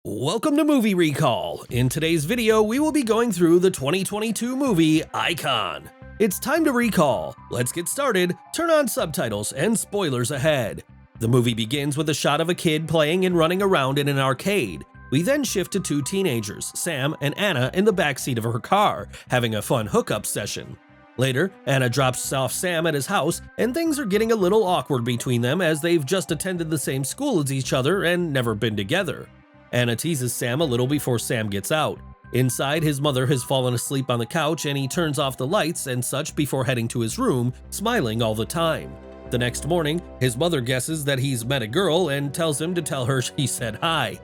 Welcome to Movie Recall. In today's video, we will be going through the 2022 movie Icon. It's time to recall. Let's get started, turn on subtitles, and spoilers ahead. The movie begins with a shot of a kid playing and running around in an arcade. We then shift to two teenagers, Sam and Anna, in the backseat of her car, having a fun hookup session. Later, Anna drops off Sam at his house, and things are getting a little awkward between them as they've just attended the same school as each other and never been together. Anna teases Sam a little before Sam gets out. Inside, his mother has fallen asleep on the couch and he turns off the lights and such before heading to his room, smiling all the time. The next morning, his mother guesses that he's met a girl and tells him to tell her he said hi.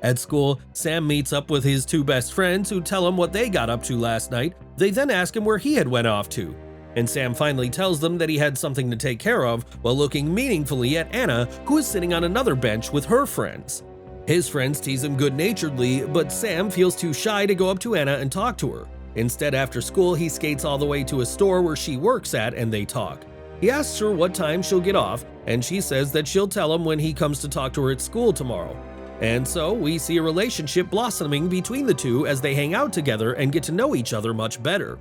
At school, Sam meets up with his two best friends who tell him what they got up to last night. They then ask him where he had went off to. And Sam finally tells them that he had something to take care of while looking meaningfully at Anna, who is sitting on another bench with her friends. His friends tease him good-naturedly, but Sam feels too shy to go up to Anna and talk to her. Instead, after school, he skates all the way to a store where she works at and they talk. He asks her what time she'll get off, and she says that she'll tell him when he comes to talk to her at school tomorrow. And so, we see a relationship blossoming between the two as they hang out together and get to know each other much better.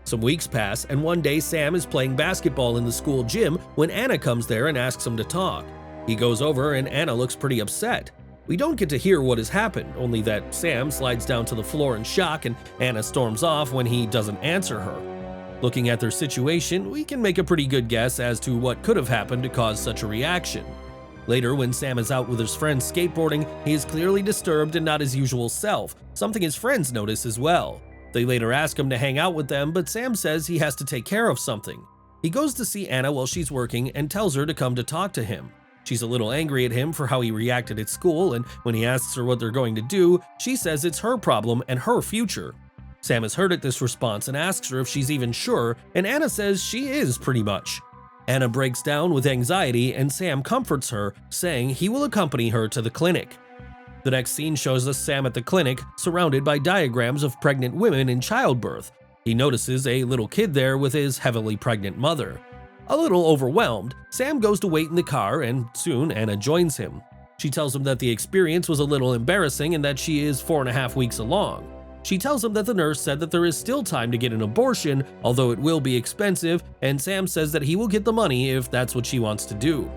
Some weeks pass, and one day Sam is playing basketball in the school gym when Anna comes there and asks him to talk. He goes over and Anna looks pretty upset. We don't get to hear what has happened, only that Sam slides down to the floor in shock and Anna storms off when he doesn't answer her. Looking at their situation, we can make a pretty good guess as to what could have happened to cause such a reaction. Later, when Sam is out with his friends skateboarding, he is clearly disturbed and not his usual self, something his friends notice as well. They later ask him to hang out with them, but Sam says he has to take care of something. He goes to see Anna while she's working and tells her to come to talk to him. She's a little angry at him for how he reacted at school, and when he asks her what they're going to do, she says it's her problem and her future. Sam is hurt at this response and asks her if she's even sure, and Anna says she is pretty much. Anna breaks down with anxiety and Sam comforts her, saying he will accompany her to the clinic. The next scene shows us Sam at the clinic, surrounded by diagrams of pregnant women in childbirth. He notices a little kid there with his heavily pregnant mother. A little overwhelmed, Sam goes to wait in the car and soon Anna joins him. She tells him that the experience was a little embarrassing and that she is 4.5 weeks along. She tells him that the nurse said that there is still time to get an abortion, although it will be expensive, and Sam says that he will get the money if that's what she wants to do.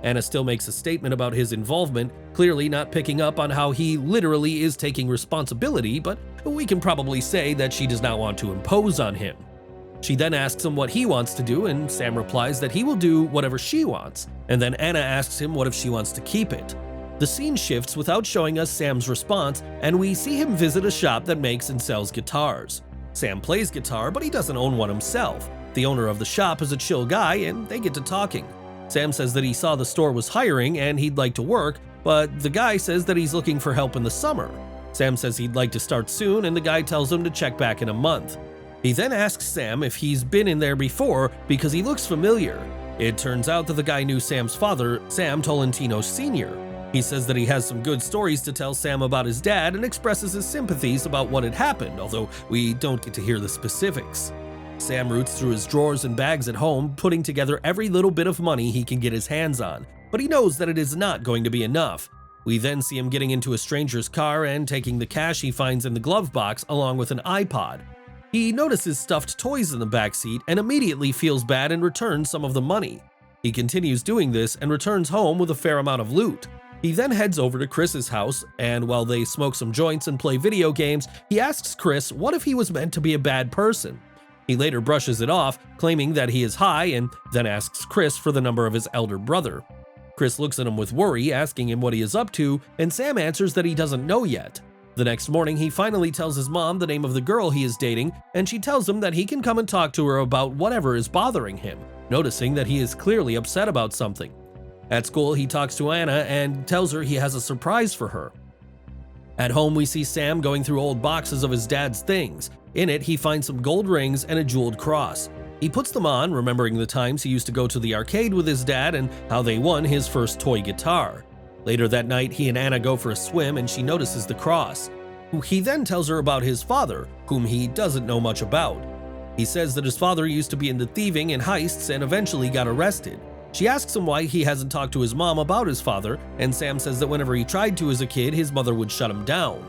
Anna still makes a statement about his involvement, clearly not picking up on how he literally is taking responsibility, but we can probably say that she does not want to impose on him. She then asks him what he wants to do, and Sam replies that he will do whatever she wants, and then Anna asks him what if she wants to keep it. The scene shifts without showing us Sam's response, and we see him visit a shop that makes and sells guitars. Sam plays guitar, but he doesn't own one himself. The owner of the shop is a chill guy, and they get to talking. Sam says that he saw the store was hiring and he'd like to work, but the guy says that he's looking for help in the summer. Sam says he'd like to start soon, and the guy tells him to check back in a month. He then asks Sam if he's been in there before because he looks familiar. It turns out that the guy knew Sam's father, Sam Tolentino Sr. He says that he has some good stories to tell Sam about his dad and expresses his sympathies about what had happened, although we don't get to hear the specifics. Sam roots through his drawers and bags at home, putting together every little bit of money he can get his hands on, but he knows that it is not going to be enough. We then see him getting into a stranger's car and taking the cash he finds in the glove box along with an iPod. He notices stuffed toys in the backseat and immediately feels bad and returns some of the money. He continues doing this and returns home with a fair amount of loot. He then heads over to Chris's house, and while they smoke some joints and play video games, he asks Chris what if he was meant to be a bad person. He later brushes it off, claiming that he is high, and then asks Chris for the number of his elder brother. Chris looks at him with worry, asking him what he is up to, and Sam answers that he doesn't know yet. The next morning, he finally tells his mom the name of the girl he is dating, and she tells him that he can come and talk to her about whatever is bothering him, noticing that he is clearly upset about something. At school, he talks to Anna and tells her he has a surprise for her. At home, we see Sam going through old boxes of his dad's things. In it, he finds some gold rings and a jeweled cross. He puts them on, remembering the times he used to go to the arcade with his dad and how they won his first toy guitar. Later that night, he and Anna go for a swim and she notices the cross. He then tells her about his father, whom he doesn't know much about. He says that his father used to be into thieving and heists and eventually got arrested. She asks him why he hasn't talked to his mom about his father, and Sam says that whenever he tried to as a kid, his mother would shut him down.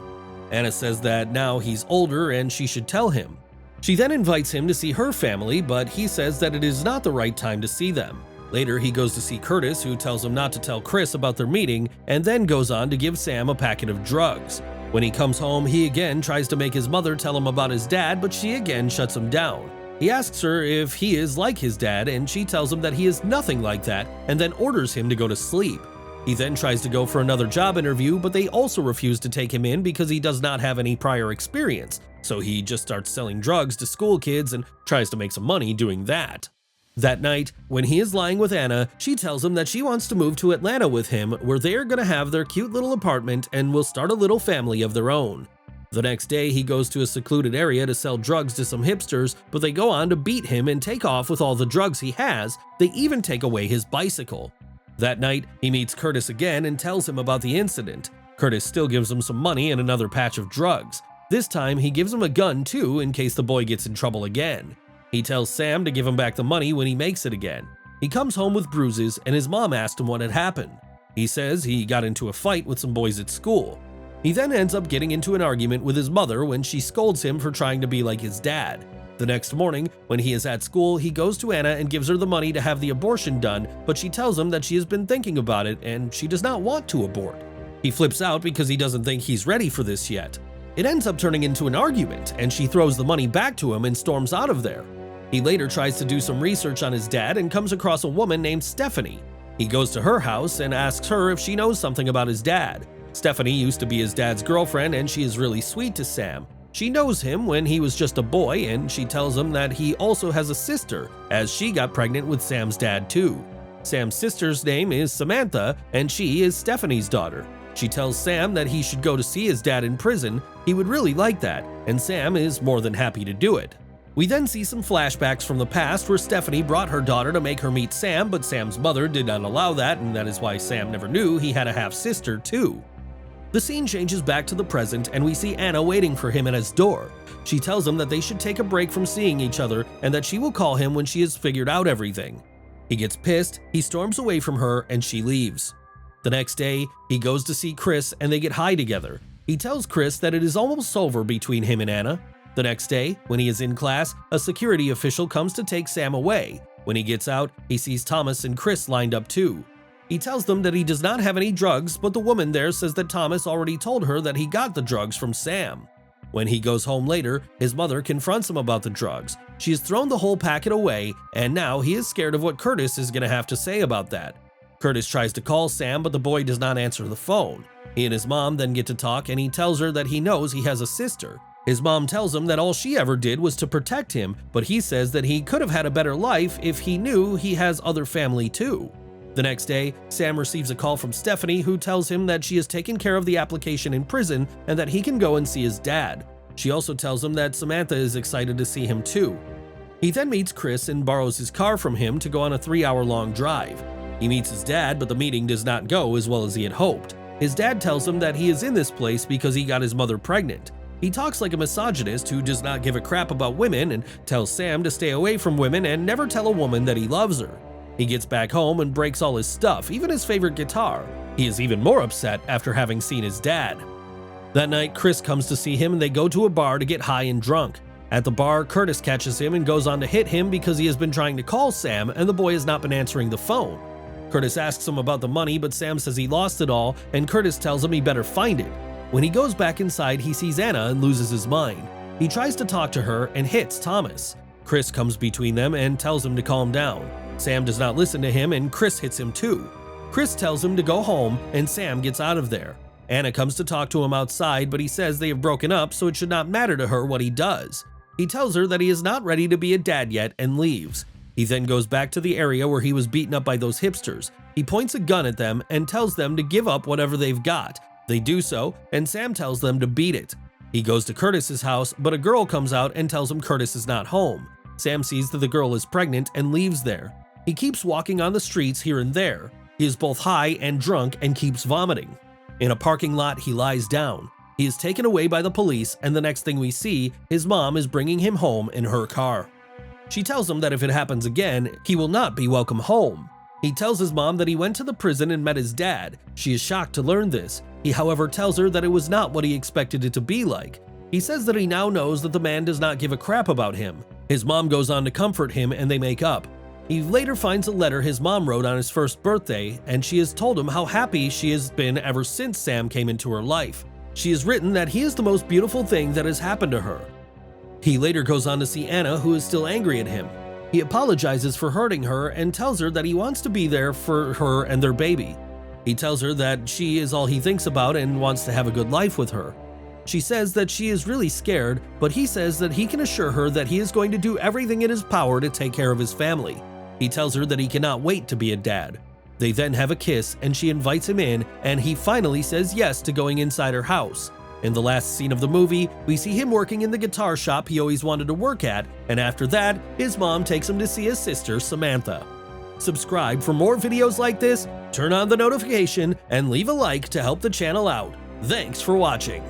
Anna says that now he's older and she should tell him. She then invites him to see her family, but he says that it is not the right time to see them. Later, he goes to see Curtis, who tells him not to tell Chris about their meeting, and then goes on to give Sam a packet of drugs. When he comes home, he again tries to make his mother tell him about his dad, but she again shuts him down. He asks her if he is like his dad, and she tells him that he is nothing like that, and then orders him to go to sleep. He then tries to go for another job interview, but they also refuse to take him in because he does not have any prior experience, so he just starts selling drugs to school kids and tries to make some money doing that. That night, when he is lying with Anna, she tells him that she wants to move to Atlanta with him, where they are going to have their cute little apartment and will start a little family of their own. The next day, he goes to a secluded area to sell drugs to some hipsters, but they go on to beat him and take off with all the drugs he has. They even take away his bicycle. That night, he meets Curtis again and tells him about the incident. Curtis still gives him some money and another patch of drugs. This time, he gives him a gun too in case the boy gets in trouble again. He tells Sam to give him back the money when he makes it again. He comes home with bruises and his mom asked him what had happened. He says he got into a fight with some boys at school. He then ends up getting into an argument with his mother when she scolds him for trying to be like his dad. The next morning, when he is at school, he goes to Anna and gives her the money to have the abortion done, but she tells him that she has been thinking about it and she does not want to abort. He flips out because he doesn't think he's ready for this yet. It ends up turning into an argument, and she throws the money back to him and storms out of there. He later tries to do some research on his dad and comes across a woman named Stephanie. He goes to her house and asks her if she knows something about his dad. Stephanie used to be his dad's girlfriend and she is really sweet to Sam. She knows him when he was just a boy, and she tells him that he also has a sister, as she got pregnant with Sam's dad too. Sam's sister's name is Samantha, and she is Stephanie's daughter. She tells Sam that he should go to see his dad in prison. He would really like that, and Sam is more than happy to do it. We then see some flashbacks from the past where Stephanie brought her daughter to make her meet Sam, but Sam's mother did not allow that, and that is why Sam never knew he had a half-sister too. The scene changes back to the present, and we see Anna waiting for him at his door. She tells him that they should take a break from seeing each other and that she will call him when she has figured out everything. He gets pissed, he storms away from her, and she leaves. The next day, he goes to see Chris and they get high together. He tells Chris that it is almost over between him and Anna. The next day, when he is in class, a security official comes to take Sam away. When he gets out, he sees Thomas and Chris lined up too. He tells them that he does not have any drugs, but the woman there says that Thomas already told her that he got the drugs from Sam. When he goes home later, his mother confronts him about the drugs. She has thrown the whole packet away, and now he is scared of what Curtis is going to have to say about that. Curtis tries to call Sam, but the boy does not answer the phone. He and his mom then get to talk, and he tells her that he knows he has a sister. His mom tells him that all she ever did was to protect him, but he says that he could have had a better life if he knew he has other family too. The next day, Sam receives a call from Stephanie, who tells him that she has taken care of the application in prison and that he can go and see his dad. She also tells him that Samantha is excited to see him too. He then meets Chris and borrows his car from him to go on a 3-hour-long drive. He meets his dad, but the meeting does not go as well as he had hoped. His dad tells him that he is in this place because he got his mother pregnant. He talks like a misogynist who does not give a crap about women and tells Sam to stay away from women and never tell a woman that he loves her. He gets back home and breaks all his stuff, even his favorite guitar. He is even more upset after having seen his dad. That night, Chris comes to see him and they go to a bar to get high and drunk. At the bar, Curtis catches him and goes on to hit him because he has been trying to call Sam and the boy has not been answering the phone. Curtis asks him about the money, but Sam says he lost it all, and Curtis tells him he better find it. When he goes back inside, he sees Anna and loses his mind. He tries to talk to her and hits Thomas. Chris comes between them and tells him to calm down. Sam does not listen to him and Chris hits him too. Chris tells him to go home and Sam gets out of there. Anna comes to talk to him outside, but he says they have broken up, so it should not matter to her what he does. He tells her that he is not ready to be a dad yet and leaves. He then goes back to the area where he was beaten up by those hipsters. He points a gun at them and tells them to give up whatever they've got. They do so, and Sam tells them to beat it. He goes to Curtis's house, but a girl comes out and tells him Curtis is not home. Sam sees that the girl is pregnant and leaves there. He keeps walking on the streets here and there. He is both high and drunk and keeps vomiting. In a parking lot, he lies down. He is taken away by the police, and the next thing we see, his mom is bringing him home in her car. She tells him that if it happens again, he will not be welcome home. He tells his mom that he went to the prison and met his dad. She is shocked to learn this. He, however, tells her that it was not what he expected it to be like. He says that he now knows that the man does not give a crap about him. His mom goes on to comfort him and they make up. He later finds a letter his mom wrote on his first birthday, and she has told him how happy she has been ever since Sam came into her life. She has written that he is the most beautiful thing that has happened to her. He later goes on to see Anna, who is still angry at him. He apologizes for hurting her and tells her that he wants to be there for her and their baby. He tells her that she is all he thinks about and wants to have a good life with her. She says that she is really scared, but he says that he can assure her that he is going to do everything in his power to take care of his family. He tells her that he cannot wait to be a dad. They then have a kiss and she invites him in, and he finally says yes to going inside her house. In the last scene of the movie, we see him working in the guitar shop he always wanted to work at, and after that, his mom takes him to see his sister, Samantha. Subscribe for more videos like this, turn on the notification, and leave a like to help the channel out. Thanks for watching.